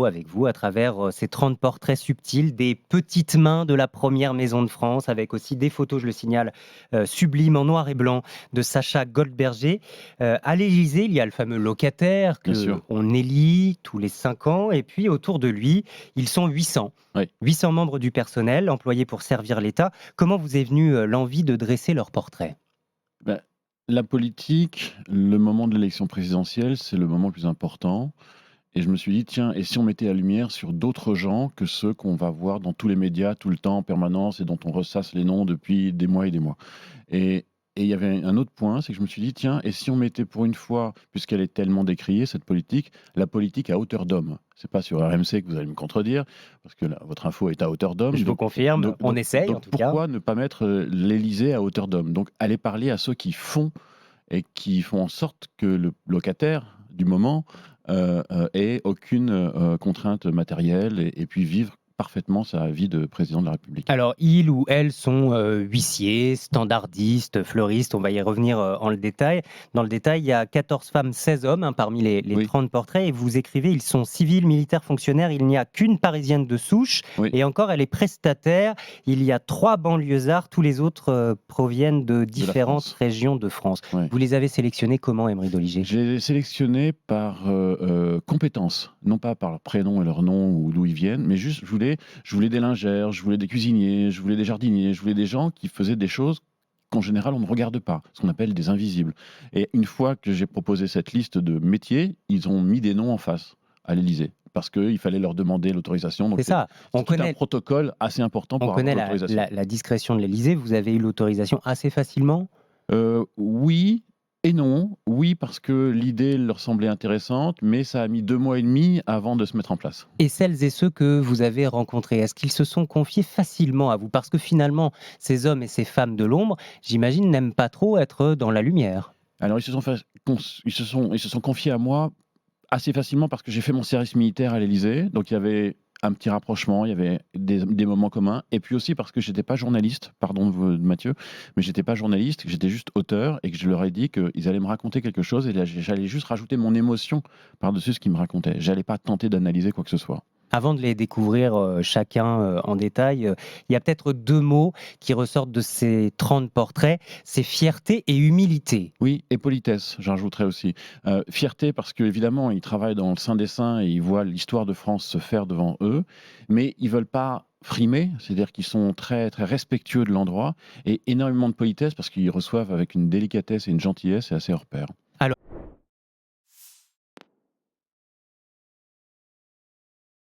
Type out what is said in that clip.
avec vous à travers ces 30 portraits subtils des petites mains de la première maison de France, avec aussi des photos, je le signale, sublimes en noir et blanc de Sacha Goldberger. À l'Élysée, il y a le fameux locataire Bien sûr. qu'on élit tous les 5 ans, et puis autour de lui, ils sont 800. Oui. 800 membres du personnel employés pour servir l'État. Comment vous est venue l'envie de dresser leur portrait? Bah, la politique, le moment de l'élection présidentielle, c'est le moment le plus important. Et je me suis dit, tiens, et si on mettait la lumière sur d'autres gens que ceux qu'on va voir dans tous les médias, tout le temps, en permanence, et dont on ressasse les noms depuis des mois et des mois. Et et il y avait un autre point, c'est que je me suis dit, tiens, et si on mettait pour une fois, puisqu'elle est tellement décriée, cette politique, la politique à hauteur d'homme. C'est pas sur RMC que vous allez me contredire, parce que là, votre info est à hauteur d'homme. Je vous confirme, on essaye en tout cas. Pourquoi ne pas mettre l'Élysée à hauteur d'homme? Donc, aller parler à ceux qui font et qui font en sorte que le locataire du moment ait aucune contrainte matérielle et puis vivre parfaitement sa vie de président de la République. Alors, ils ou elles sont huissiers, standardistes, fleuristes, on va y revenir en le détail. Dans le détail, il y a 14 femmes, 16 hommes parmi les Oui, 30 portraits, et vous écrivez, ils sont civils, militaires, fonctionnaires, il n'y a qu'une Parisienne de souche, oui, et encore, elle est prestataire, il y a 3 banlieusards, tous les autres proviennent de de la différentes France. régions de France. Ouais. Vous les avez sélectionnés comment, Emery Doligé? J'ai sélectionné par compétences, non pas par leur prénom et leur nom ou d'où ils viennent, mais juste je voulais des lingères, je voulais des cuisiniers, je voulais des jardiniers, je voulais des gens qui faisaient des choses qu'en général on ne regarde pas, ce qu'on appelle des invisibles. Et une fois que j'ai proposé cette liste de métiers, ils ont mis des noms en face à l'Élysée. Parce qu'il fallait leur demander l'autorisation. Donc C'est ça, c'est tout un protocole assez important on pour avoir connaît l'autorisation. la discrétion de l'Élysée, vous avez eu l'autorisation assez facilement? Oui et non. Oui, parce que l'idée leur semblait intéressante, mais ça a mis 2 mois et demi avant de se mettre en place. Et celles et ceux que vous avez rencontrés, est-ce qu'ils se sont confiés facilement à vous? Parce que finalement, ces hommes et ces femmes de l'ombre, j'imagine, n'aiment pas trop être dans la lumière. Alors ils se sont confiés à moi assez facilement parce que j'ai fait mon service militaire à l'Élysée, donc il y avait un petit rapprochement, il y avait des moments communs et puis aussi parce que j'étais pas journaliste, pardon Mathieu, mais j'étais pas journaliste, j'étais juste auteur et que je leur ai dit qu'ils allaient me raconter quelque chose et là j'allais juste rajouter mon émotion par-dessus ce qu'ils me racontaient. J'allais pas tenter d'analyser quoi que ce soit. Avant de les découvrir chacun en détail, il y a peut-être 2 mots qui ressortent de ces 30 portraits, c'est fierté et humilité. Oui, et politesse, j'en rajouterais aussi. Fierté parce qu'évidemment, ils travaillent dans le sein des saints et ils voient l'histoire de France se faire devant eux, mais ils veulent pas frimer, c'est-à-dire qu'ils sont très, très respectueux de l'endroit et énormément de politesse parce qu'ils reçoivent avec une délicatesse et une gentillesse, c'est assez hors pair.